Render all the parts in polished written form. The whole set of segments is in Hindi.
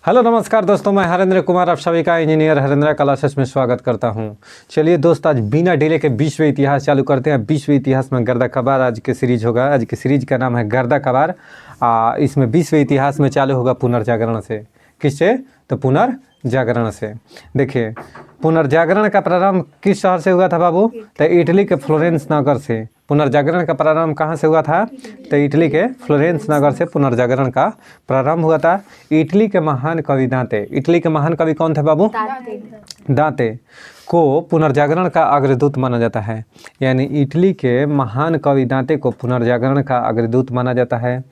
हेलो नमस्कार दोस्तों, मैं हरेंद्र कुमार आप सभी का इंजीनियर हरेंद्र क्लासेस में स्वागत करता हूं। चलिए दोस्त, आज बिना डिले के विश्व इतिहास चालू करते हैं। विश्व इतिहास में गर्दा कबार आज की सीरीज होगा। आज की सीरीज का नाम है गर्दा कबार। इसमें विश्व इतिहास में चालू होगा पुनर्जागरण से। किससे? तो पुनर्जागरण से। देखिए, पुनर्जागरण का प्रारंभ किस शहर से हुआ था बाबू? तो इटली के फ्लोरेंस नगर से। पुनर्जागरण का प्रारंभ कहाँ से हुआ था? तो इटली के फ्लोरेंस नगर से पुनर्जागरण का प्रारंभ हुआ था। इटली के महान कवि दांते। इटली के महान कवि कौन थे बाबू? दांते को पुनर्जागरण का अग्रदूत माना जाता है। यानी इटली के महान कवि दांते को पुनर्जागरण का अग्रदूत माना जाता है।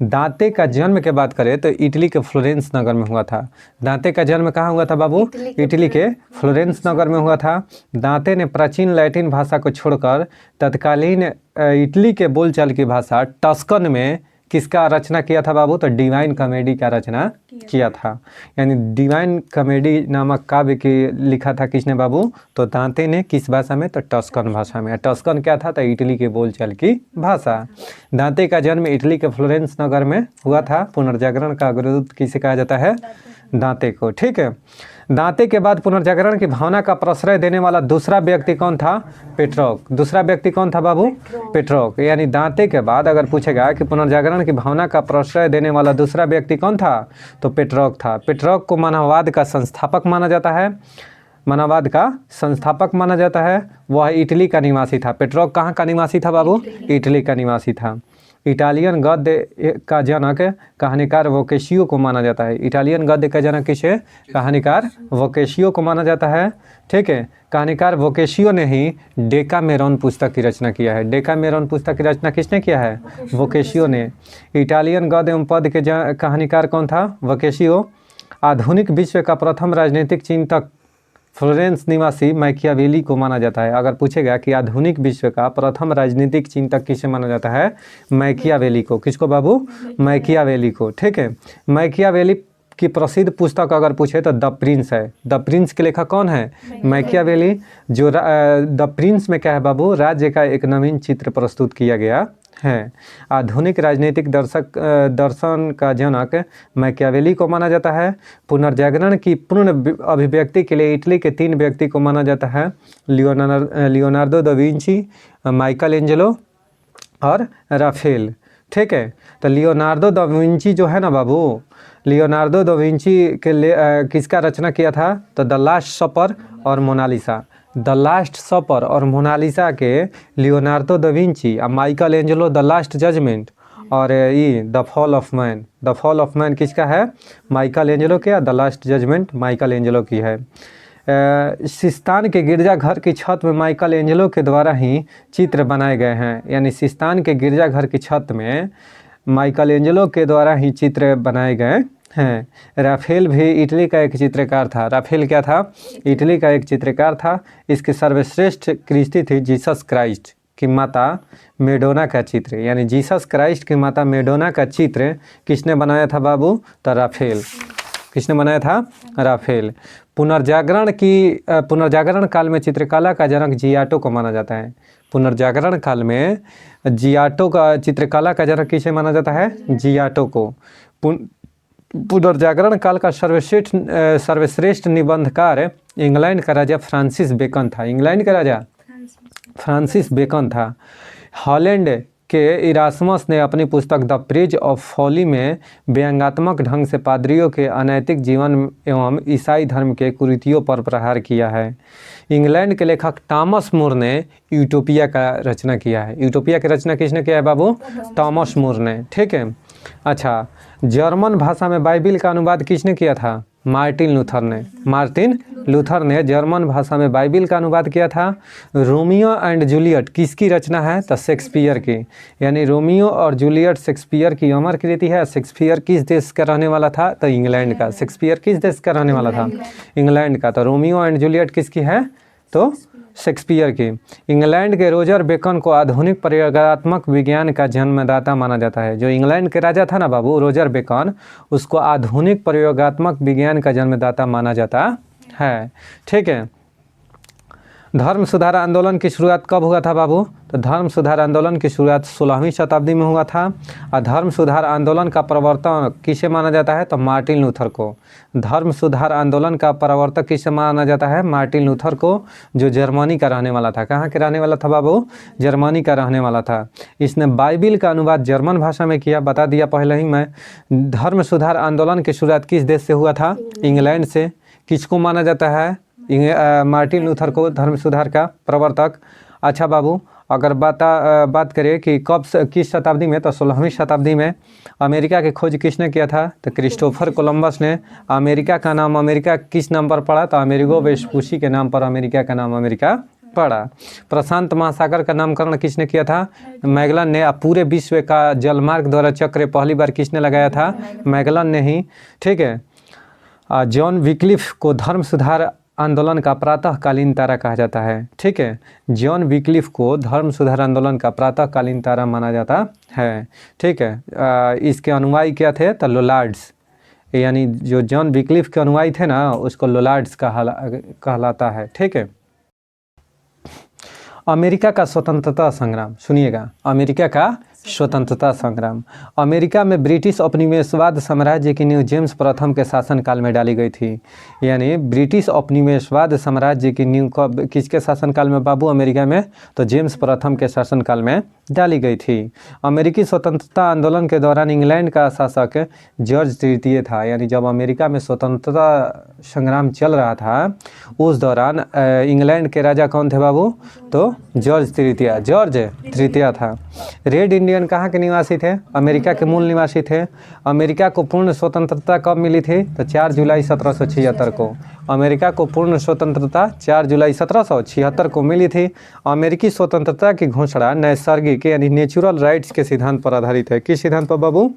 दांते का जन्म की बात करें तो इटली के फ्लोरेंस नगर में हुआ था। दांते का जन्म कहाँ हुआ था बाबू? इटली के फ्लोरेंस नगर में हुआ था। दांते ने प्राचीन लैटिन भाषा को छोड़कर तत्कालीन इटली के बोलचाल की भाषा टस्कन में किसका रचना किया था बाबू? तो डिवाइन कॉमेडी का रचना किया था। यानी डिवाइन कॉमेडी नामक काव्य की लिखा था किसने बाबू? तो दांते ने। किस भाषा में? तो टस्कन भाषा में। टस्कन क्या था? तो इटली के बोलचाल की भाषा। दांते का जन्म इटली के फ्लोरेंस नगर में हुआ था। पुनर्जागरण का अग्रदूत किसे कहा जाता है? दांते को। ठीक है। दांते के बाद पुनर्जागरण की भावना का प्रश्रय देने वाला दूसरा व्यक्ति कौन था? पेट्रोक। दूसरा व्यक्ति कौन था बाबू? पेट्रोक। यानी दांते के बाद अगर पूछेगा कि पुनर्जागरण की भावना का प्रश्रय देने वाला दूसरा व्यक्ति कौन था? तो पेट्रोक था। पेट्रोक को मानववाद का संस्थापक माना जाता है। मानववाद का संस्थापक माना जाता है। वह इटली का निवासी था। पेट्रोक कहाँ का निवासी था बाबू? इटली का निवासी था। इटालियन गद्य का जनक कहानीकार वोकेशियो को माना जाता है। इटालियन गद्य का जनक किसे? कहानीकार वोकेशियो को माना जाता है। ठीक है। कहानीकार वोकेशियो ने ही डेकामेरॉन पुस्तक की रचना किया है। डेकामेरॉन पुस्तक की रचना किसने किया है? वोकेशियो ने। इटालियन गद्य एवं पद के कहानीकार कौन था? वोकेशियो। आधुनिक विश्व का प्रथम राजनीतिक चिंतक फ्लोरेंस निवासी मैकियावेली को माना जाता है। अगर पूछेगा कि आधुनिक विश्व का प्रथम राजनीतिक चिंतक किसे माना जाता है? मैकियावेली को। किसको बाबू? मैकियावेली को। ठीक है। मैकियावेली की प्रसिद्ध पुस्तक अगर पूछे तो द प्रिंस है। द प्रिंस के लेखक कौन है? मैकियावेली। जो द प्रिंस में क्या है बाबू? राज्य का एक नवीन चित्र प्रस्तुत किया गया है। आधुनिक राजनीतिक दर्शन का जनक मैकियावेली को माना जाता है। पुनर्जागरण की पूर्ण अभिव्यक्ति के लिए इटली के 3 व्यक्ति को माना जाता है। Leonardo da Vinci, Michael Angelo और राफेल। ठीक है। तो लियोनार्दो दा विंची जो है ना बाबू, लियोनार्दो दा विंची के लिए किसका रचना किया था? तो द लास्ट सपर और मोनालिसा। द लास्ट सपर और मोनालिसा के लियोनार्दो दा विंची और Michelangelo the last judgement और ये the fall of man. The fall of man किसका है? माइकल एंजेलो के। The last judgement Michelangelo की है। सिस्तान के गिरजाघर की छत में माइकल एंजेलो के द्वारा ही चित्र बनाए गए हैं। यानी सिस्तान के गिरजाघर की छत में माइकल एंजेलो के द्वारा ही चित्र बनाए गए हैं। राफेल भी इटली का एक चित्रकार था। राफेल क्या था? इटली का एक चित्रकार था। इसकी सर्वश्रेष्ठ कृति थी जीसस क्राइस्ट की माता मेडोना का चित्र। यानी जीसस क्राइस्ट की माता मेडोना का चित्र किसने बनाया था बाबू? तो राफेल। किसने बनाया था? राफेल। पुनर्जागरण काल में चित्रकला का जनक जियाटो को माना जाता है। पुनर्जागरण काल में जियाटो का चित्रकला का जनक किसे माना जाता है? जियाटो को। पुनर्जागरण काल का सर्वश्रेष्ठ निबंधकार इंग्लैंड का राजा फ्रांसिस बेकन था। इंग्लैंड का राजा फ्रांसिस बेकन था। हॉलैंड के इरास्मस ने अपनी पुस्तक द प्रेज ऑफ फॉली में व्यंग्यात्मक ढंग से पादरियों के अनैतिक जीवन एवं ईसाई धर्म के कुरीतियों पर प्रहार किया है। इंग्लैंड के लेखक टॉमस मूर ने यूटोपिया का रचना किया है। यूटोपिया की रचना किसने किया है बाबू? टॉमस मूर ने। ठीक है। अच्छा, जर्मन भाषा में बाइबिल का अनुवाद किसने किया था? मार्टिन लूथर ने। मार्टिन लूथर ने जर्मन भाषा में बाइबिल का अनुवाद किया था। रोमियो एंड जूलियट किसकी रचना है? तो शेक्सपियर की। यानी रोमियो और जूलियट शेक्सपियर की अमर कृति है। शेक्सपियर किस देश का रहने वाला था? तो इंग्लैंड का। शेक्सपियर किस देश का रहने वाला था? इंग्लैंड का। तो रोमियो एंड जूलियट किसकी है? तो शेक्सपियर की। इंग्लैंड के रोजर बेकन को आधुनिक प्रयोगात्मक विज्ञान का जन्मदाता माना जाता है। जो इंग्लैंड के राजा था ना बाबू, रोजर बेकन, उसको आधुनिक प्रयोगात्मक विज्ञान का जन्मदाता माना जाता है। ठीक है। धर्म सुधार आंदोलन की शुरुआत कब हुआ था बाबू? तो धर्म सुधार आंदोलन की शुरुआत 16वीं शताब्दी में हुआ था। और धर्म सुधार आंदोलन का प्रवर्तक किसे माना जाता है? तो मार्टिन लूथर को। धर्म सुधार आंदोलन का प्रवर्तक किसे माना जाता है? मार्टिन लूथर को, जो जर्मनी का रहने वाला था। कहाँ के रहने वाला था बाबू? जर्मनी का रहने वाला था। इसने बाइबिल का अनुवाद जर्मन भाषा में किया, बता दिया पहले ही मैं। धर्म सुधार आंदोलन की शुरुआत किस देश से हुआ था? इंग्लैंड से। किसको माना जाता है? मार्टिन लूथर को धर्म सुधार का प्रवर्तक। अच्छा बाबू, अगर बात करें कि किस शताब्दी में, तो 16वीं शताब्दी में। अमेरिका की खोज किसने किया था? तो क्रिस्टोफर कोलंबस ने। अमेरिका का नाम अमेरिका किस नाम पर पड़ा? तो अमेरिगो वेस्पुसी के नाम पर अमेरिका का नाम अमेरिका पड़ा। प्रशांत महासागर का नामकरण किसने किया था? मैगलन ने। पूरे विश्व का जलमार्ग द्वारा चक्र पहली बार किसने लगाया था? मैगलन ने ही। ठीक है। जॉन विक्लिफ को धर्म सुधार आंदोलन का प्रातःकालीन तारा कहा जाता है। ठीक है। जॉन विक्लिफ को धर्म सुधार आंदोलन का प्रातःकालीन तारा माना जाता है। ठीक है। इसके अनुयायी क्या थे? तो लोलार्ड्स, यानी जो जॉन विक्लिफ के अनुयायी थे ना, उसको लोलार्ड्स कहलाता है। ठीक है। अमेरिका का स्वतंत्रता संग्राम, सुनिएगा, अमेरिका का स्वतंत्रता संग्राम। अमेरिका में ब्रिटिश उपनिवेशवाद साम्राज्य की नींव जेम्स प्रथम के शासनकाल में डाली गई थी। यानी ब्रिटिश उपनिवेशवाद साम्राज्य की नींव किसके शासनकाल में बाबू? अमेरिका में। तो जेम्स प्रथम के शासनकाल में डाली गई थी। अमेरिकी स्वतंत्रता आंदोलन के दौरान इंग्लैंड का शासक जॉर्ज तृतीय था। यानी जब अमेरिका में स्वतंत्रता संग्राम चल रहा था, उस दौरान इंग्लैंड के राजा कौन थे बाबू? तो जॉर्ज तृतीय था। रेड इंडियन कहाँ के निवासी थे? अमेरिका के मूल निवासी थे। अमेरिका को पूर्ण स्वतंत्रता कब मिली थी? तो 4 जुलाई 1776 को। अमेरिका को पूर्ण स्वतंत्रता 4 जुलाई 1776 को मिली थी। अमेरिकी स्वतंत्रता की घोषणा नैसर्गिक यानी नेचुरल राइट्स के सिद्धांत पर आधारित है। किस सिद्धांत पर बाबू?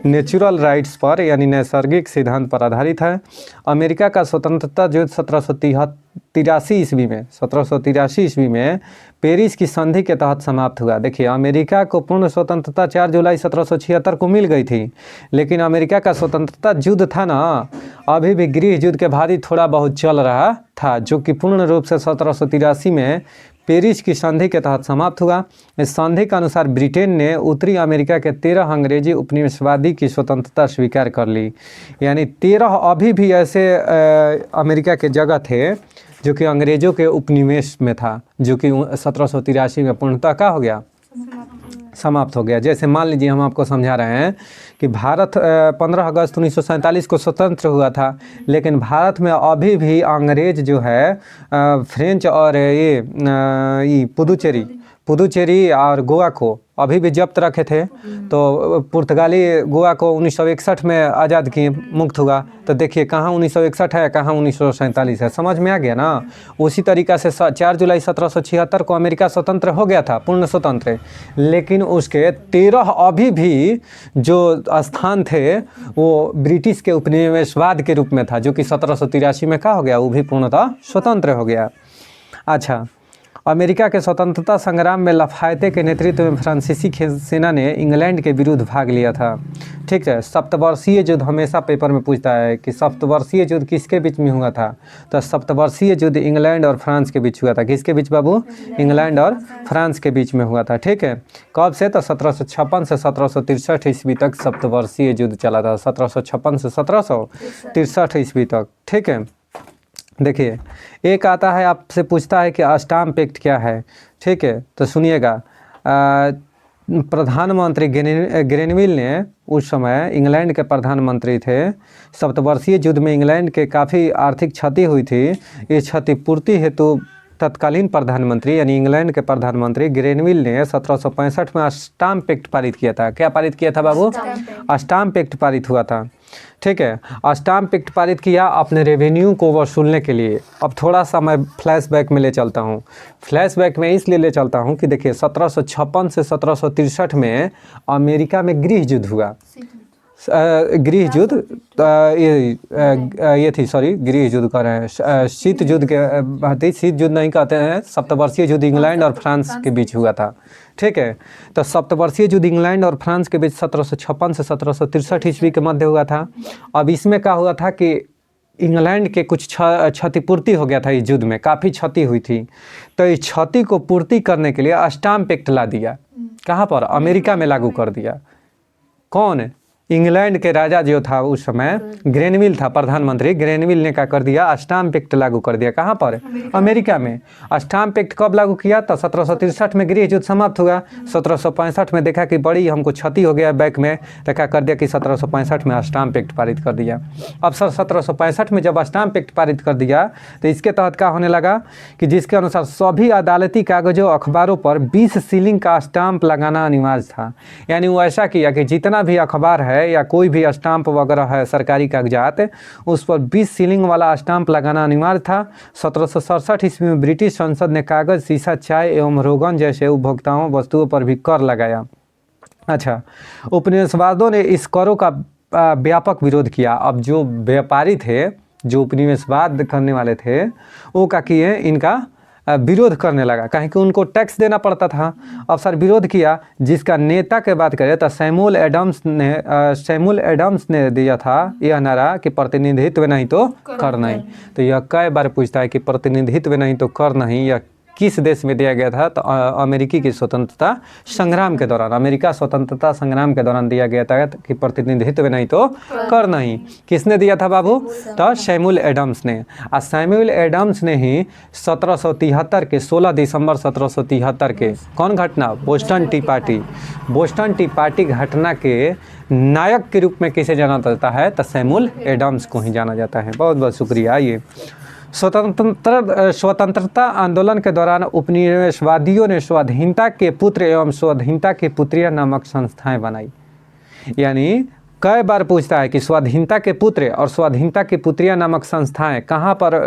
नेचुरल राइट्स पर, यानी नैसर्गिक सिद्धांत पर आधारित है। अमेरिका का स्वतंत्रता युद्ध 1783 ईस्वी में पेरिस की संधि के तहत समाप्त हुआ। देखिए, अमेरिका को पूर्ण स्वतंत्रता 4 जुलाई 1776 को मिल गई थी, लेकिन अमेरिका का स्वतंत्रता युद्ध था ना, अभी भी गृह युद्ध के भांति थोड़ा बहुत चल रहा था, जो कि पूर्ण रूप से 1783 में पेरिस की संधि के तहत समाप्त हुआ। इस संधि के अनुसार ब्रिटेन ने उत्तरी अमेरिका के 13 अंग्रेजी उपनिवेशवादी की स्वतंत्रता स्वीकार कर ली। यानी 13 अभी भी ऐसे अमेरिका के जगह थे जो कि अंग्रेजों के उपनिवेश में था, जो कि 1783 में पूर्णतः क्या हो गया? समाप्त हो गया। जैसे मान लीजिए हम आपको समझा रहे हैं कि भारत 15 अगस्त 1947 को स्वतंत्र हुआ था, लेकिन भारत में अभी भी अंग्रेज जो है फ्रेंच और ये पुदुचेरी और गोवा को अभी भी जब्त रखे थे। तो पुर्तगाली गोवा को 1961 में आज़ाद किए, मुक्त हुआ। तो देखिए कहाँ 1961 है, कहाँ 1947 है। समझ में आ गया ना? उसी तरीक़ा से 4 जुलाई 1776 को अमेरिका स्वतंत्र हो गया था, पूर्ण स्वतंत्र, लेकिन उसके 13 अभी भी जो स्थान थे वो ब्रिटिश के उपनिवेशवाद के रूप में था, जो कि 1783 में क्या हो गया? वो भी पूर्णतः स्वतंत्र हो गया। अच्छा, अमेरिका के स्वतंत्रता संग्राम में लफायते के नेतृत्व में फ्रांसीसी सेना ने इंग्लैंड के विरुद्ध भाग लिया था। ठीक है। सप्तवर्षीय युद्ध हमेशा पेपर में पूछता है कि सप्तवर्षीय युद्ध किसके बीच में हुआ था? तो सप्तवर्षीय युद्ध इंग्लैंड और फ्रांस के बीच हुआ था। किसके बीच बाबू? इंग्लैंड और फ्रांस के बीच में हुआ था। ठीक है। कब से? तो 1756 से 1763 ईस्वी तक सप्तवर्षीय युद्ध चला था। 1756 से 1763 ईस्वी तक। ठीक है। देखिए, एक आता है आपसे पूछता है कि स्टाम्प एक्ट क्या है। ठीक है, तो सुनिएगा। प्रधानमंत्री ग्रेनविल ने उस समय इंग्लैंड के प्रधानमंत्री थे। सप्तवर्षीय युद्ध में इंग्लैंड के काफ़ी आर्थिक क्षति हुई थी। इस क्षतिपूर्ति हेतु तत्कालीन प्रधानमंत्री यानी इंग्लैंड के प्रधानमंत्री ग्रेनविल ने 1765 में स्टाम्प एक्ट पारित किया था। क्या पारित किया था बाबू? स्टाम्प एक्ट पारित हुआ था। ठीक है। स्टाम्प एक्ट पारित किया अपने रेवेन्यू को वसूलने के लिए। अब थोड़ा सा मैं फ्लैशबैक में ले चलता हूँ। फ्लैशबैक में इसलिए ले चलता हूँ कि देखिए 1756 से 1763 में अमेरिका में गृह युद्ध हुआ। गृह युद्ध ये थी, सॉरी, गृह युद्ध कर रहे हैं, शीत युद्ध के भांति, शीत युद्ध नहीं कहते हैं, सप्तवर्षीय युद्ध इंग्लैंड और फ्रांस के बीच हुआ था। ठीक है। तो सप्तवर्षीय युद्ध इंग्लैंड और फ्रांस के बीच 1756 से 1763 ईस्वी के मध्य हुआ था। अब इसमें क्या हुआ था कि इंग्लैंड के कुछ क्षतिपूर्ति हो गया था इस युद्ध में, काफ़ी क्षति हुई थी। तो इस क्षति को पूर्ति करने के लिए स्टाम्प एक्ट ला दिया। कहाँ पर? अमेरिका में लागू कर दिया। कौन? इंग्लैंड के राजा जो था उस समय, ग्रेनविल था प्रधानमंत्री। ग्रेनविल ने क्या कर दिया? स्टाम्प एक्ट लागू कर दिया। कहाँ पर? अमेरिका में। स्टाम्प एक्ट कब लागू किया? तो 1763 में गृह युद्ध समाप्त हुआ। 1765 में देखा कि बड़ी हमको क्षति हो गया बैक में, तो क्या कर दिया कि 1765 में स्टाम्प एक्ट पारित कर दिया। अब 1765 में जब स्टाम्प एक्ट पारित कर दिया तो इसके तहत क्या होने लगा कि जिसके अनुसार सभी अदालती कागजों अखबारों पर 20 सीलिंग का स्टाम्प लगाना अनिवार्य था। यानी वो ऐसा किया कि जितना भी अखबार है या कोई भी स्टाम्प वगैरह है सरकारी कागजात, उस पर 20 सीलिंग वाला स्टाम्प लगाना अनिवार्य था। 1767 ईस्वी में ब्रिटिश संसद ने कागज, शीशा, चाय एवं रोगन जैसे उपभोक्ताओं वस्तुओं पर भी कर लगाया। अच्छा, उपनिवेशवादियों ने इस करों का व्यापक विरोध किया। अब जो व्यापारी थे, जो उपनिवेशवाद करने वाले थे, वो क्या किए? इनका विरोध करने लगा, कहीं कि उनको टैक्स देना पड़ता था। अब सर विरोध किया, जिसका नेता के बात करें तो सैमुअल एडम्स ने दिया था यह नारा कि प्रतिनिधित्व नहीं तो कर नहीं। तो यह कई बार पूछता है कि प्रतिनिधित्व नहीं तो कर नहीं यह किस देश में दिया गया था? तो अमेरिकी की स्वतंत्रता संग्राम के दौरान, अमेरिका स्वतंत्रता संग्राम के दौरान दिया गया था कि प्रतिनिधित्व नहीं तो कर नहीं। किसने दिया था बाबू? तो सैमुअल एडम्स ने। और सैमुअल एडम्स ने ही 1773 के 16 दिसंबर 1773 के कौन घटना? Boston T party. Boston T party घटना के नायक के रूप में किसे जाना जाता है? तो सैमुअल एडम्स को ही जाना जाता है। बहुत बहुत शुक्रिया। आइए, स्वतंत्रता आंदोलन के दौरान उपनिवेशवादियों ने स्वाधीनता के पुत्र एवं स्वाधीनता की पुत्रियां नामक संस्थाएं बनाई। यानी कई बार पूछता है कि स्वाधीनता के पुत्र और स्वाधीनता की पुत्रियां नामक संस्थाएं कहाँ पर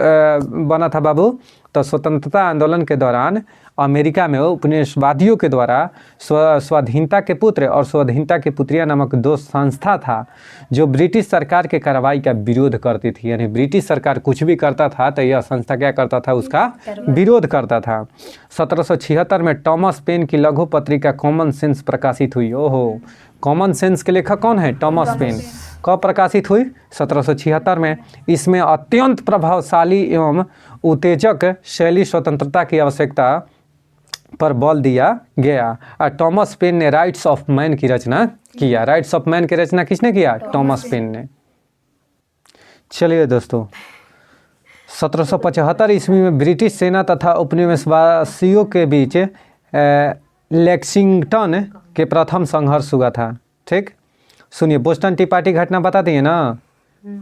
बना था बाबू? तो स्वतंत्रता आंदोलन के दौरान अमेरिका में उपनिवेशवादियों के द्वारा स्वाधीनता के पुत्र और स्वाधीनता की पुत्रियां नामक दो संस्था था जो ब्रिटिश सरकार के कार्रवाई का विरोध करती थी। यानी ब्रिटिश सरकार कुछ भी करता था तो यह संस्था क्या करता था? उसका विरोध करता था। 1776 में टॉमस पेन की लघु पत्रिका कॉमन सेंस प्रकाशित हुई। ओहो, कॉमन सेंस के लेखक कौन है? Thomas Paine. कब प्रकाशित हुई? 1776 में। इसमें अत्यंत प्रभावशाली एवं उत्तेजक शैली स्वतंत्रता की आवश्यकता पर बल दिया गया। और टॉमस पेन ने राइट्स ऑफ मैन की रचना किया। राइट्स ऑफ मैन की रचना किसने किया? टॉमस पेन ने। चलिए दोस्तों, 1775 ईस्वी में ब्रिटिश सेना तथा उपनिवेशवासियों के बीच लेक्सिंगटन के प्रथम संघर्ष हुआ था। ठीक, सुनिए, बोस्टन टी पार्टी घटना बताती है ना।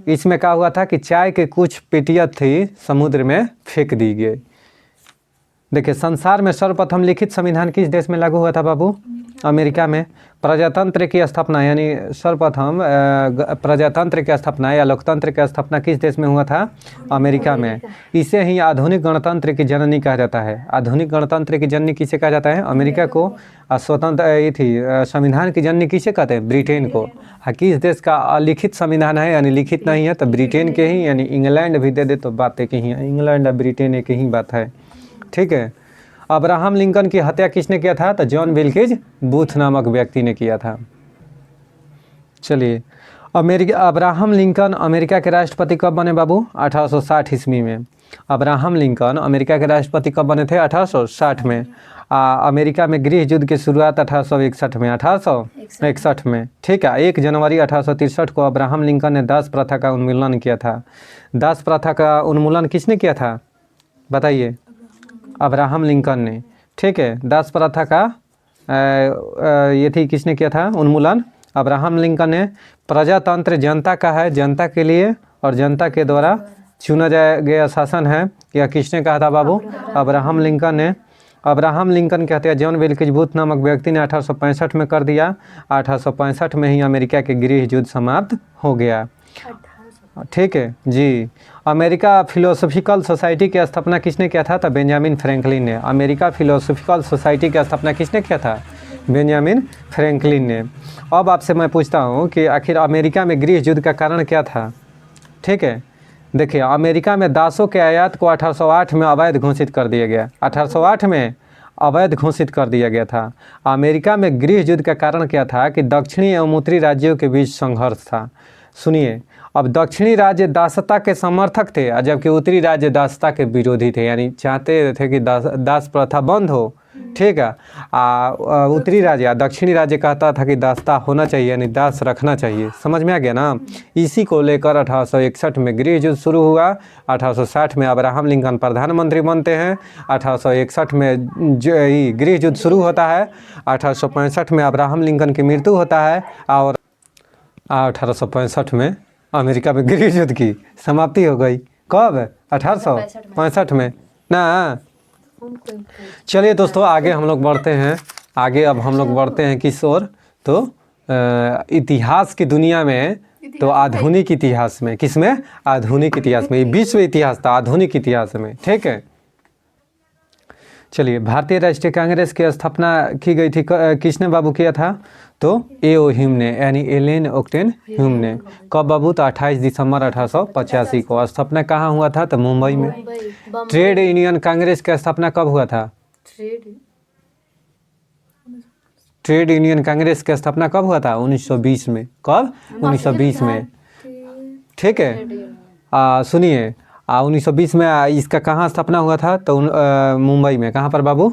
इसमें क्या हुआ था कि चाय के कुछ पेटियां थी समुद्र में फेंक दी गई। देखिए, संसार में सर्वप्रथम लिखित संविधान किस देश में लागू हुआ था बाबू? अमेरिका में। प्रजातंत्र की स्थापना, यानी सर्वप्रथम प्रजातंत्र की स्थापना या लोकतंत्र की स्थापना किस देश में हुआ था? अमेरिका में। इसे ही आधुनिक गणतंत्र की जननी कहा जाता है। आधुनिक गणतंत्र की जननी किसे कहा जाता है? अमेरिका को। स्वतंत्र ये थी संविधान की जननी किसे कहते हैं? ब्रिटेन को। किस देश का अलिखित संविधान है यानी लिखित नहीं है? तो ब्रिटेन के ही, यानी इंग्लैंड भी दे दे तो बात एक ही है। इंग्लैंड और ब्रिटेन एक ही बात है। ठीक है। अब्राहम लिंकन की हत्या किसने किया था? तो जॉन विल्किंस बूथ नामक व्यक्ति ने किया था। चलिए, अब्राहम लिंकन अमेरिका के राष्ट्रपति कब बने बाबू? 1860 ईस्वी में। अब्राहम लिंकन अमेरिका के राष्ट्रपति कब बने थे? 1860 में। अमेरिका में गृह युद्ध की शुरुआत 1861 में। 1861 में। ठीक है। 1 जनवरी 1863 को अब्राहम लिंकन ने दास प्रथा का उन्मूलन किया था। दास प्रथा का उन्मूलन किसने किया था बताइए? अब्राहम लिंकन ने। ठीक है। दास प्रथा का ये थी किसने किया था उन्मूलन? अब्राहम लिंकन ने। प्रजातंत्र जनता का है, जनता के लिए और जनता के द्वारा चुना गया शासन है। यह किसने कहा था बाबू? अब्राहम लिंकन ने। अब्राहम लिंकन की हत्या जॉन विल्किंस बूथ नामक व्यक्ति ने 1865 में कर दिया। 1865 में ही अमेरिका के गृह युद्ध समाप्त हो गया। ठीक है जी। अमेरिका फिलोसॉफिकल सोसाइटी की स्थापना किसने किया था? तो बेंजामिन फ्रैंकलिन ने। अमेरिका फिलोसॉफिकल सोसाइटी की स्थापना किसने किया था? बेंजामिन फ्रैंकलिन ने। अब आपसे मैं पूछता हूँ कि आखिर अमेरिका में गृह युद्ध का कारण क्या था? ठीक है, देखिए, अमेरिका में दासों के आयात को 1808 में अवैध घोषित कर दिया गया। 1808 में अवैध घोषित कर दिया गया था। अमेरिका में गृह युद्ध का कारण क्या था? कि दक्षिणी एवं उत्तरी राज्यों के बीच संघर्ष था। सुनिए, अब दक्षिणी राज्य दासता के समर्थक थे, जबकि उत्तरी राज्य दासता के विरोधी थे, यानी चाहते थे कि दास प्रथा बंद हो, ठीक है। उत्तरी राज्य, दक्षिणी राज्य कहता था कि दासता होना चाहिए, यानी दास रखना चाहिए। समझ में आ गया ना। इसी को लेकर 1861 में गृह युद्ध शुरू हुआ। 1860 में अब्राहम लिंकन प्रधानमंत्री बनते हैं। 1861 में गृह युद्ध शुरू होता है। 1865 में अब्राहम लिंकन की मृत्यु होता है और 1865 में अमेरिका में गृह युद्ध की समाप्ति हो गई। कब? 1865 में ना। चलिए दोस्तों, आगे हम लोग बढ़ते हैं। आगे अब हम लोग बढ़ते हैं किस ओर? तो इतिहास की दुनिया में, तो आधुनिक इतिहास में। किस में? आधुनिक इतिहास में। विश्व इतिहास था, आधुनिक इतिहास में, ठीक है। चलिए, भारतीय राष्ट्रीय कांग्रेस की स्थापना की गई थी, किसने बाबू किया था? तो ए.ओ. ह्यूम ने, यानी एलेन ऑक्टेन ह्यूम ने। कब बाबू? तो 28 दिसंबर 1885 को। स्थापना कहाँ हुआ था? तो मुंबई में। ट्रेड यूनियन कांग्रेस की स्थापना कब हुआ था? ट्रेड यूनियन कांग्रेस की स्थापना कब हुआ था? 1920 में। कब? 1920 में, ठीक है। सुनिए, 1920 में इसका कहाँ स्थापना हुआ था? तो मुंबई में। कहाँ पर बाबू?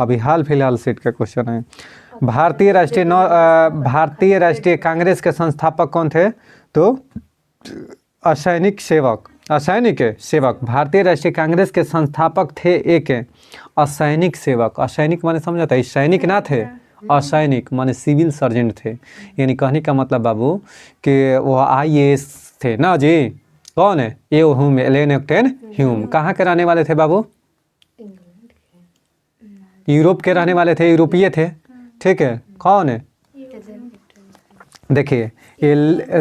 अभी हाल फिलहाल सेट का क्वेश्चन है। भारतीय राष्ट्रीय कांग्रेस के संस्थापक कौन थे? तो असैनिक सेवक। भारतीय राष्ट्रीय कांग्रेस के संस्थापक थे एक असैनिक सेवक। असैनिक माने समझा था? सैनिक ना थे, असैनिक माने सिविल सर्जेंट थे। यानी कहने का मतलब बाबू कि वो IAS थे ना जी। कौन है? A O. Hume, Allan Octavian Hume. कहाँ के रहने वाले थे बाबू? यूरोप के रहने वाले थे, यूरोपीय थे, ठीक है। कौन है? देखिए,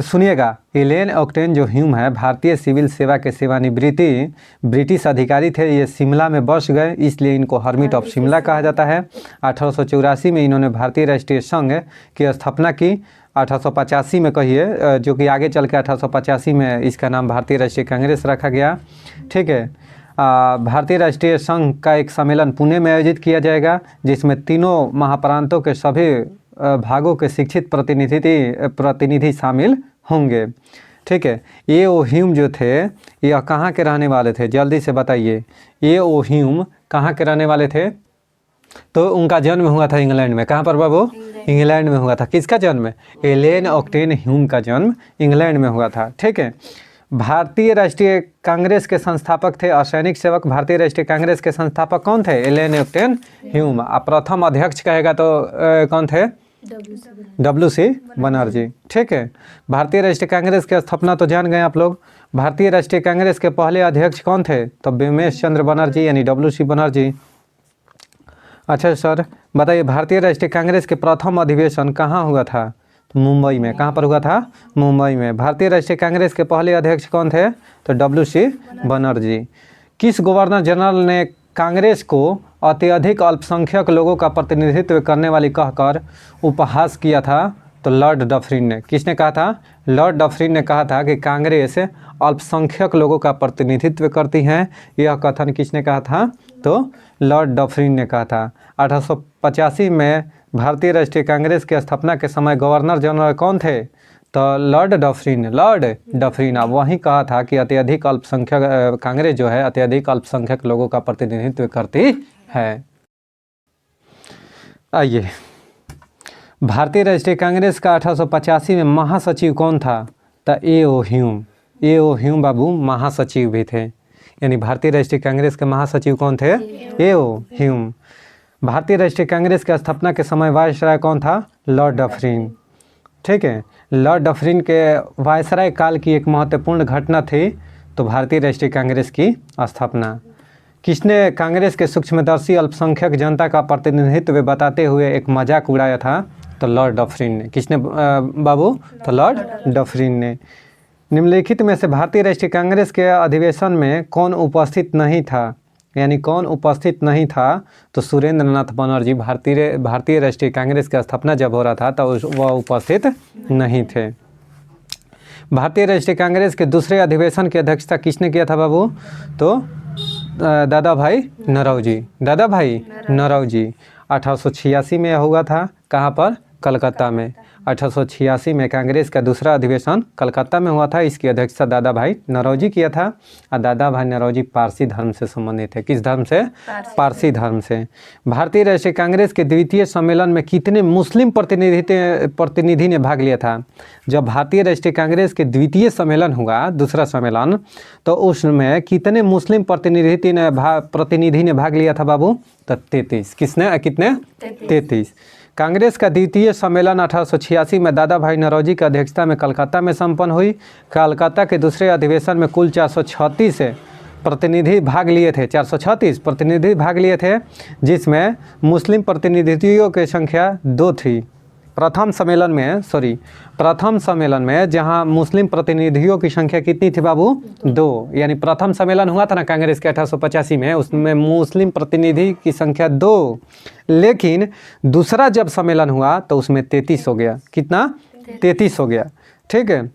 सुनिएगा, एलेन ऑक्टेन जो ह्यूम है, भारतीय सिविल सेवा के सेवानिवृत्ति ब्रिटिश अधिकारी थे। ये शिमला में बस गए, इसलिए इनको हर्मिट ऑफ शिमला कहा जाता है। 1884 में इन्होंने भारतीय राष्ट्रीय संघ की स्थापना की। 1885 में कहिए, जो कि आगे चल के 1885 में इसका नाम भारतीय राष्ट्रीय कांग्रेस रखा गया, ठीक है। भारतीय राष्ट्रीय संघ का एक सम्मेलन पुणे में आयोजित किया जाएगा, जिसमें तीनों महाप्रांतों के सभी भागों के शिक्षित प्रतिनिधि शामिल होंगे, ठीक है। ए.ओ. ह्यूम जो थे, यह कहाँ के रहने वाले थे? जल्दी से बताइए। ए.ओ. ह्यूम कहाँ के रहने वाले थे? तो उनका जन्म हुआ था इंग्लैंड में। कहाँ पर बाबू? इंग्लैंड में हुआ था। किसका जन्म? एलेन ऑक्टेन ह्यूम का जन्म इंग्लैंड में हुआ था, ठीक है। भारतीय राष्ट्रीय कांग्रेस के संस्थापक थे असैनिक सेवक। भारतीय राष्ट्रीय कांग्रेस के संस्थापक कौन थे? Allan Octavian Hume. प्रथम अध्यक्ष कहेगा तो कौन थे? WC बनर्जी, ठीक है। भारतीय राष्ट्रीय कांग्रेस की स्थापना तो जान गए आप लोग। भारतीय राष्ट्रीय कांग्रेस के पहले अध्यक्ष कौन थे? तो बिमेश चंद्र बनर्जी, यानी WC बनर्जी। अच्छा सर, बताइए, भारतीय राष्ट्रीय कांग्रेस के प्रथम अधिवेशन कहाँ हुआ था? तो मुंबई में। कहाँ पर हुआ था? मुंबई में। भारतीय राष्ट्रीय कांग्रेस के पहले अध्यक्ष कौन थे? तो WC बनर्जी। किस गवर्नर जनरल ने कांग्रेस को अत्यधिक अल्पसंख्यक लोगों का प्रतिनिधित्व करने वाली कहकर उपहास किया था? तो लॉर्ड डफरिन ने। किसने कहा था? लॉर्ड डफरिन ने कहा था कि कांग्रेस अल्पसंख्यक लोगों का प्रतिनिधित्व करती हैं। यह कथन किसने कहा था? तो लॉर्ड डफरिन ने कहा था। 1885 में भारतीय राष्ट्रीय कांग्रेस की स्थापना के समय गवर्नर जनरल कौन थे? तो लॉर्ड डफरिन। अब वहीं कहा था कि अत्यधिक अल्पसंख्यक कांग्रेस जो है अत्यधिक अल्पसंख्यक लोगों का प्रतिनिधित्व करती है। आइए, भारतीय राष्ट्रीय कांग्रेस का 1885 में महासचिव कौन था? तो ए.ओ. ह्यूम बाबू महासचिव भी थे। यानी भारतीय राष्ट्रीय कांग्रेस के महासचिव कौन थे? ए.ओ. ह्यूम। भारतीय राष्ट्रीय कांग्रेस की स्थापना के समय वायसराय कौन था? लॉर्ड डफरिन, ठीक है। लॉर्ड डफरिन के वायसराय काल की एक महत्वपूर्ण घटना थी तो भारतीय राष्ट्रीय कांग्रेस की स्थापना। किसने कांग्रेस के सूक्ष्मदर्शी अल्पसंख्यक जनता का प्रतिनिधित्व बताते हुए एक मजाक उड़ाया था? तो लॉर्ड डफरिन ने। किसने बाबू? तो लॉर्ड डफरिन ने। निम्नलिखित में से भारतीय राष्ट्रीय कांग्रेस के अधिवेशन में कौन उपस्थित नहीं था? यानी कौन उपस्थित नहीं था? तो सुरेंद्र नाथ बनर्जी। भारतीय राष्ट्रीय कांग्रेस की स्थापना जब हो रहा था तो वह उपस्थित नहीं थे। भारतीय राष्ट्रीय कांग्रेस के दूसरे अधिवेशन की अध्यक्षता किसने किया था बाबू? तो दादा भाई नौरोजी। 1886 में हुआ था। कहाँ पर? कलकत्ता में। 1886 में कांग्रेस का दूसरा अधिवेशन कलकत्ता में हुआ था। इसकी अध्यक्षता दादा भाई नौरोजी किया था और दादा भाई नौरोजी पारसी धर्म से संबंधित है। किस धर्म से? पारसी धर्म से। भारतीय राष्ट्रीय कांग्रेस के द्वितीय सम्मेलन में कितने मुस्लिम प्रतिनिधि ने भाग लिया था? जब भारतीय राष्ट्रीय कांग्रेस के द्वितीय सम्मेलन हुआ, दूसरा सम्मेलन, तो उसमें कितने मुस्लिम प्रतिनिधि ने भाग लिया था बाबू? तो 33। किसने? कितने? 33। कांग्रेस का द्वितीय सम्मेलन 1886 में दादा भाई नौरोजी की अध्यक्षता में कलकत्ता में संपन्न हुई। कलकत्ता के दूसरे अधिवेशन में कुल 436 प्रतिनिधि भाग लिए थे। 436 प्रतिनिधि भाग लिए थे, जिसमें मुस्लिम प्रतिनिधियों की संख्या 2 थी। प्रथम सम्मेलन में जहां मुस्लिम प्रतिनिधियों की संख्या कितनी थी बाबू? 2। यानी प्रथम सम्मेलन हुआ था ना कांग्रेस के 1885 में, उसमें मुस्लिम प्रतिनिधि की संख्या 2। लेकिन दूसरा जब सम्मेलन हुआ तो उसमें 33 हो गया। कितना? 33 हो गया। ठीक है।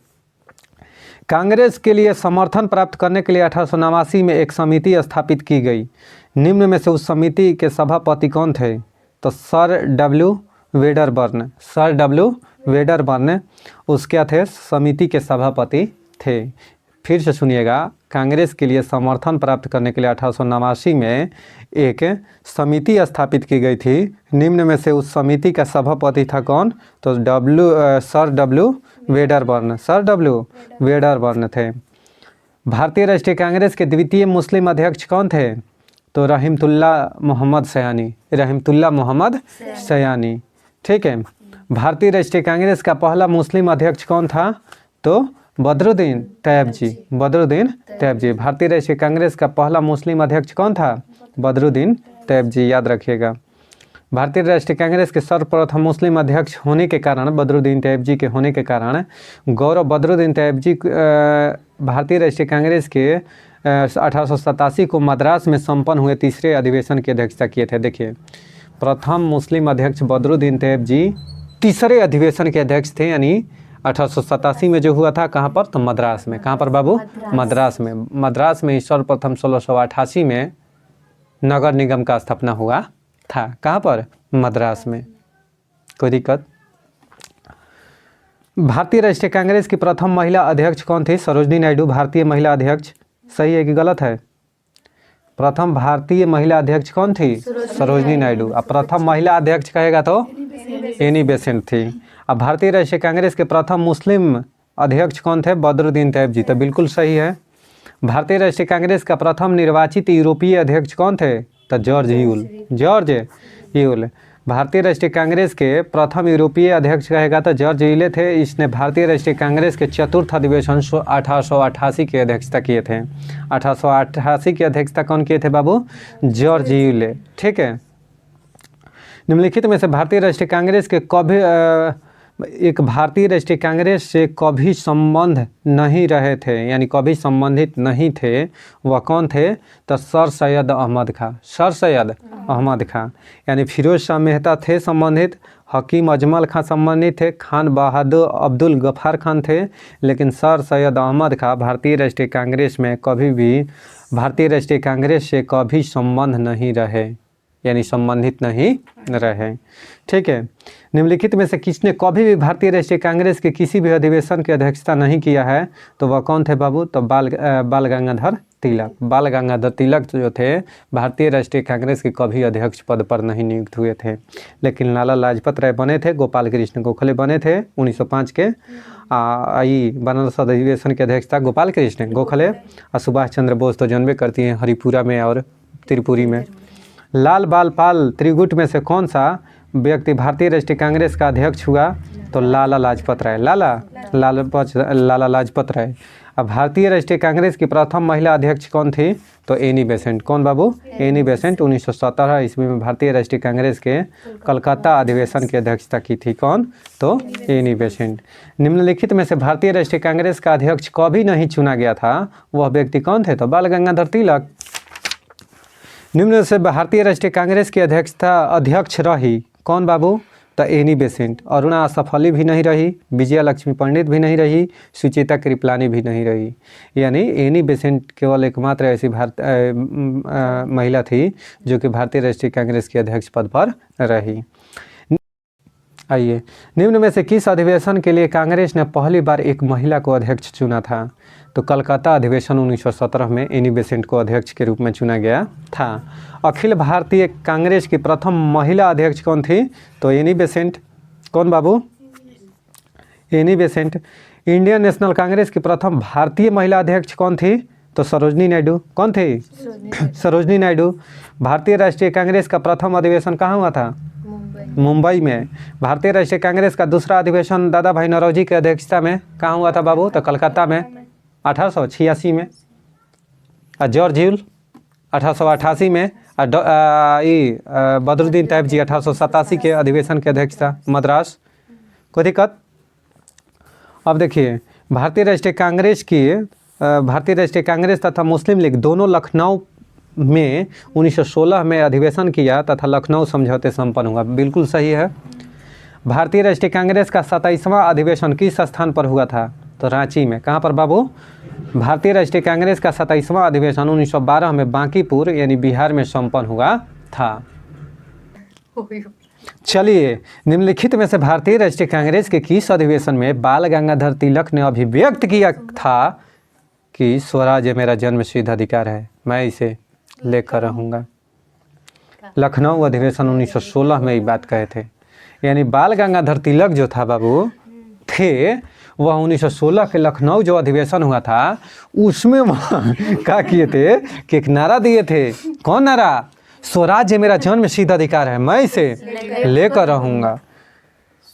कांग्रेस के लिए समर्थन प्राप्त करने के लिए 1889 में एक समिति स्थापित की गई। निम्न में से उस समिति के सभापति कौन थे? तो सर डब्ल्यू वेडरबर्न उस क्या थे? समिति के सभापति थे। फिर से सुनिएगा, कांग्रेस के लिए समर्थन प्राप्त करने के लिए 1889 में एक समिति स्थापित की गई थी। निम्न में से उस समिति का सभापति था कौन? तो सर डब्ल्यू वेडरबर्न थे। भारतीय राष्ट्रीय कांग्रेस के द्वितीय मुस्लिम अध्यक्ष कौन थे? तो रहमतुल्लाह मोहम्मद सयानी। ठीक है। भारतीय राष्ट्रीय कांग्रेस का पहला मुस्लिम अध्यक्ष कौन था? तो बदरुद्दीन तैयब जी। भारतीय राष्ट्रीय कांग्रेस का पहला मुस्लिम अध्यक्ष कौन था? बदरुद्दीन तैयब जी, याद रखिएगा। भारतीय राष्ट्रीय कांग्रेस के सर्वप्रथम मुस्लिम अध्यक्ष होने के कारण, बदरुद्दीन तैयब जी के होने के कारण, गौरव बदरुद्दीन तैयब जी भारतीय राष्ट्रीय कांग्रेस के 1887 को मद्रास में संपन्न हुए तीसरे अधिवेशन की अध्यक्षता किए थे। देखिए, प्रथम मुस्लिम अध्यक्ष बदरुद्दीन तैयब जी तीसरे अधिवेशन के अध्यक्ष थे, यानी 1887 में जो हुआ था। कहाँ पर? तो मद्रास में। कहाँ पर बाबू? मद्रास में सर्वप्रथम 1688 में नगर निगम का स्थापना हुआ था। कहाँ पर? मद्रास में। कोई दिक्कत? भारतीय राष्ट्रीय कांग्रेस की प्रथम महिला अध्यक्ष कौन थी? सरोजनी नायडू भारतीय महिला अध्यक्ष। सही है कि गलत है? प्रथम भारतीय महिला अध्यक्ष कौन थी? सरोजनी नायडू। अब प्रथम महिला अध्यक्ष कहेगा तो एनी बेसेंट थी। अब भारतीय राष्ट्रीय कांग्रेस के प्रथम मुस्लिम अध्यक्ष कौन थे? बदरुद्दीन तैयब जी। तो बिल्कुल सही है। भारतीय राष्ट्रीय कांग्रेस का प्रथम निर्वाचित यूरोपीय अध्यक्ष कौन थे? तो जॉर्ज यूल। भारतीय राष्ट्रीय कांग्रेस के प्रथम यूरोपीय अध्यक्ष कहेगा तो जॉर्ज यूले थे। इसने भारतीय राष्ट्रीय कांग्रेस के चतुर्थ अधिवेशन 1888 की अध्यक्षता किए थे। 1888 की अध्यक्षता कौन किए थे बाबू? George Yule. ठीक है। निम्नलिखित में से भारतीय राष्ट्रीय कांग्रेस के भारतीय राष्ट्रीय कांग्रेस से कभी संबंध नहीं रहे थे, यानी कभी संबंधित नहीं थे, वह कौन थे? तो सर सैयद अहमद खां। यानी फिरोज शाह मेहता थे संबंधित, हकीम अजमल खां संबंधित थे, खान बहादुर अब्दुल गफ्फार खान थे, लेकिन सर सैयद अहमद खां भारतीय राष्ट्रीय कांग्रेस से कभी संबंध नहीं रहे, यानी संबंधित नहीं रहे। ठीक है। निम्नलिखित में से किसने कभी भी भारतीय राष्ट्रीय कांग्रेस के किसी भी अधिवेशन की अध्यक्षता नहीं किया है? तो वह कौन थे बाबू? तो बाल गंगाधर तिलक जो थे भारतीय राष्ट्रीय कांग्रेस के कभी अध्यक्ष पद पर नहीं नियुक्त हुए थे। लेकिन लाला लाजपत राय बने थे, गोपाल कृष्ण गोखले बने थे 1905 के बनारस अधिवेशन की अध्यक्षता गोपाल कृष्ण गोखले और सुभाष चंद्र बोस तो जानबे करती हैं, हरिपुरा में और त्रिपुरी में। लाल बाल पाल त्रिगुट में से कौन सा व्यक्ति भारतीय राष्ट्रीय कांग्रेस का अध्यक्ष हुआ? तो लाला लाजपत राय। अब भारतीय राष्ट्रीय कांग्रेस की प्रथम महिला अध्यक्ष कौन थी? तो एनी बेसेंट। कौन बाबू? Annie Besant. 1917 ईस्वी में भारतीय राष्ट्रीय कांग्रेस के कलकत्ता अधिवेशन की अध्यक्षता की थी। कौन? तो एनी बेसेंट। निम्नलिखित में से भारतीय राष्ट्रीय कांग्रेस का अध्यक्ष कभी नहीं चुना गया था, वह व्यक्ति कौन थे? तो बाल गंगाधर तिलक। निम्न से भारतीय राष्ट्रीय कांग्रेस की अध्यक्ष रही कौन बाबू? तो एनी बेसेंट। अरुणा असफली भी नहीं रही, विजया लक्ष्मी पंडित भी नहीं रही, सुचेता कृपलानी भी नहीं रही। यानी एनी बेसेंट केवल एकमात्र ऐसी महिला थी जो कि भारतीय राष्ट्रीय कांग्रेस के अध्यक्ष पद पर रही। आइए, निम्न में से किस अधिवेशन के लिए कांग्रेस ने पहली बार एक महिला को अध्यक्ष चुना था? तो कलकत्ता अधिवेशन 1917 में एनी बेसेंट को अध्यक्ष के रूप में चुना गया था। अखिल भारतीय कांग्रेस की प्रथम महिला अध्यक्ष कौन थी? तो एनी बेसेंट। कौन बाबू? Annie Besant. Indian National Congress की प्रथम भारतीय महिला अध्यक्ष कौन थी? तो सरोजनी नायडू। कौन थी? सरोजनी नायडू। भारतीय राष्ट्रीय कांग्रेस का प्रथम अधिवेशन कहाँ हुआ था? मुंबई में। भारतीय राष्ट्रीय कांग्रेस का दूसरा अधिवेशन दादा भाई नौरोजी की अध्यक्षता में कहाँ हुआ था बाबू? तो कलकत्ता में 1886 में। और जॉर्ज ह्यूल 1888 में। बदरुद्दीन तैयब जी 1887 के अधिवेशन के अध्यक्षता मद्रास। कोई दिक्कत? अब देखिए, भारतीय राष्ट्रीय कांग्रेस तथा मुस्लिम लीग दोनों लखनऊ में 1916 में अधिवेशन किया तथा लखनऊ समझौते संपन्न हुआ। बिल्कुल सही है। भारतीय राष्ट्रीय कांग्रेस का 27वां अधिवेशन किस स्थान पर हुआ था? तो रांची में। कहाँ पर बाबू? भारतीय राष्ट्रीय कांग्रेस का 27वां अधिवेशन 1912 में बांकीपुर यानी बिहार में संपन्न हुआ था। चलिए, निम्नलिखित में से भारतीय राष्ट्रीय कांग्रेस के किस अधिवेशन में बाल गंगाधर तिलक ने अभिव्यक्त किया था कि स्वराज मेरा जन्मसिद्ध अधिकार है, मैं इसे लेकर रहूँगा? लखनऊ अधिवेशन 1916 में ये बात कहे थे। यानी बाल गंगाधर तिलक जो था बाबू थे, वह 1916 के लखनऊ जो अधिवेशन हुआ था उसमें वह क्या किए थे कि एक नारा दिए थे। कौन नारा? स्वराज्य मेरा जन्म सिद्ध अधिकार है, मैं इसे लेकर रहूँगा।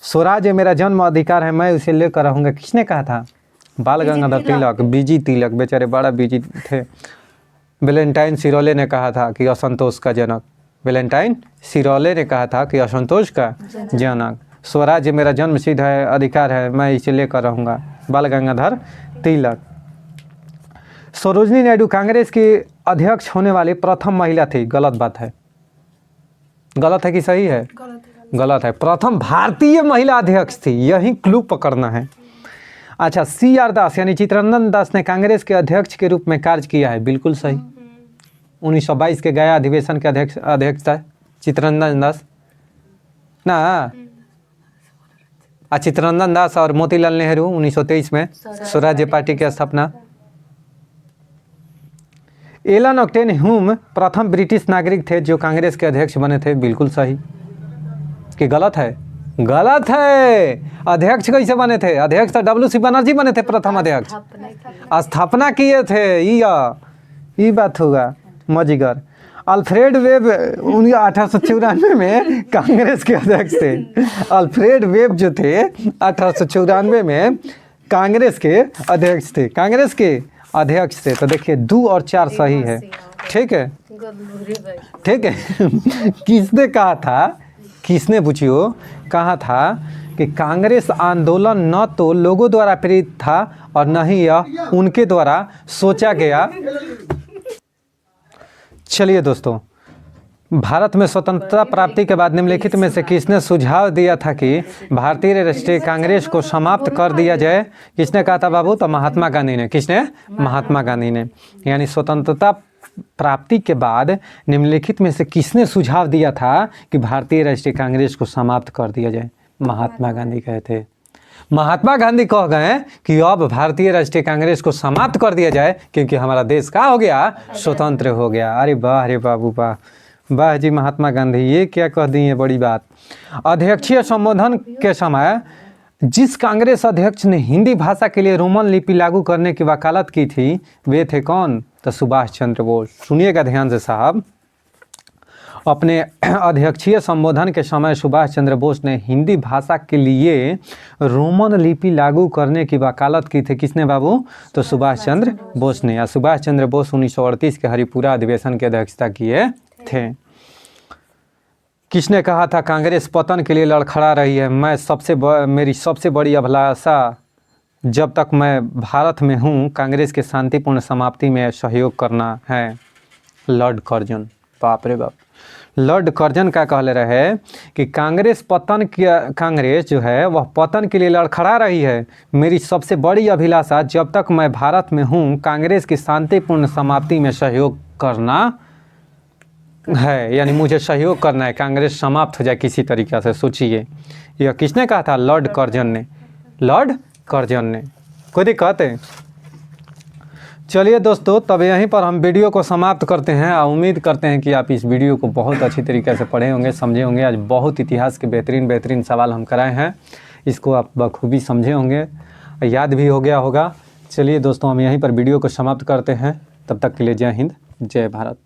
स्वराज्य मेरा जन्म अधिकार है, मैं इसे लेकर रहूँगा। किसने कहा था? बाल गंगाधर तिलक। बीजी तिलक बेचारे बड़ा बीजी थे। वैलेंटाइन सिरोले ने कहा था कि असंतोष का जनक। वैलेंटाइन सिरोले ने कहा था कि असंतोष का जनक। स्वराज्य मेरा जन्म सिद्ध है अधिकार है, मैं इसे लेकर रहूँगा। बाल गंगाधर तिलक। सरोजनी नायडू कांग्रेस की अध्यक्ष होने वाली प्रथम महिला थी। गलत बात है। गलत है कि सही है? गलत है। प्रथम भारतीय महिला अध्यक्ष थी, यही क्लू पकड़ना है। अच्छा, CR दास यानी चित्तरंजन दास ने कांग्रेस के अध्यक्ष के रूप में कार्य किया है। बिल्कुल सही। 1922 के गया अधिवेशन के अध्यक्ष था चित्तरंजन दास ना। चित्तरंजन दास और मोतीलाल नेहरू 1923 में स्वराज्य पार्टी की स्थापना। एलन ऑक्टेन ह्यूम प्रथम ब्रिटिश नागरिक थे जो कांग्रेस के अध्यक्ष बने थे। बिल्कुल सही। कि गलत है? गलत है। अध्यक्ष कैसे बने थे? अध्यक्ष तो WC बनर्जी बने थे प्रथम अध्यक्ष। स्थापना किए थे। ये बात होगा मजीगर। अल्फ्रेड वेब 1894 में कांग्रेस के अध्यक्ष थे। अल्फ्रेड वेब जो थे 1894 में कांग्रेस के अध्यक्ष थे। कांग्रेस के अध्यक्ष थे। तो देखिए 2 और 4 सही है। ठीक है, ठीक है। किसने कहा था? किसने पूछियो कहा था कि कांग्रेस आंदोलन न तो लोगों द्वारा प्रेरित था और न ही यह उनके द्वारा सोचा गया। चलिए दोस्तों, भारत में स्वतंत्रता प्राप्ति के बाद निम्नलिखित में से किसने सुझाव दिया था कि भारतीय राष्ट्रीय कांग्रेस को समाप्त कर दिया जाए? किसने कहा था बाबू? तो महात्मा गांधी ने। किसने? महात्मा गांधी ने। यानी स्वतंत्रता प्राप्ति के बाद निम्नलिखित में से किसने सुझाव दिया था कि भारतीय राष्ट्रीय कांग्रेस को समाप्त कर दिया जाए? महात्मा गांधी कहे थे। महात्मा गांधी कह गए कि अब भारतीय राष्ट्रीय कांग्रेस को समाप्त कर दिया जाए क्योंकि हमारा देश क्या हो गया? स्वतंत्र हो गया। अरे वाह रे बाबू वाह, वाह जी महात्मा गांधी, ये क्या कह दी है बड़ी बात। अध्यक्षीय संबोधन के समय जिस कांग्रेस अध्यक्ष ने हिंदी भाषा के लिए रोमन लिपि लागू करने की वकालत की थी वे थे कौन? तो सुभाष चंद्र बोस। सुनिएगा ध्यान से साहब, अपने अध्यक्षीय संबोधन के समय सुभाष चंद्र बोस ने हिंदी भाषा के लिए रोमन लिपि लागू करने की वकालत की थी। किसने बाबू? तो सुभाष चंद्र बोस ने। या सुभाष चंद्र बोस 1938 के हरिपुरा अधिवेशन की अध्यक्षता किए थे। किसने कहा था कांग्रेस पतन के लिए लड़खड़ा रही है? मेरी सबसे बड़ी अभिलाषा जब तक मैं भारत में हूँ कांग्रेस के शांतिपूर्ण समाप्ति में सहयोग करना है। Lord Curzon. बाप रे बाप। लॉर्ड कर्जन का कहले रहे कि कांग्रेस जो है वह पतन के लिए लड़खड़ा रही है। मेरी सबसे बड़ी अभिलाषा जब तक मैं भारत में हूँ कांग्रेस की शांतिपूर्ण समाप्ति में सहयोग करना है, यानी मुझे सहयोग करना है, कांग्रेस समाप्त हो जाए किसी तरीक़े से। सोचिए, यह किसने कहा था? लॉर्ड कर्जन ने। लॉर्ड कर्जन ने। कोई दिक्कत है? चलिए दोस्तों, तब यहीं पर हम वीडियो को समाप्त करते हैं। उम्मीद करते हैं कि आप इस वीडियो को बहुत अच्छी तरीके से पढ़े होंगे, समझे होंगे। आज बहुत इतिहास के बेहतरीन सवाल हम कराए हैं, इसको आप बखूबी समझे होंगे, याद भी हो गया होगा। चलिए दोस्तों, हम यहीं पर वीडियो को समाप्त करते हैं। तब तक के लिए जय हिंद, जय भारत।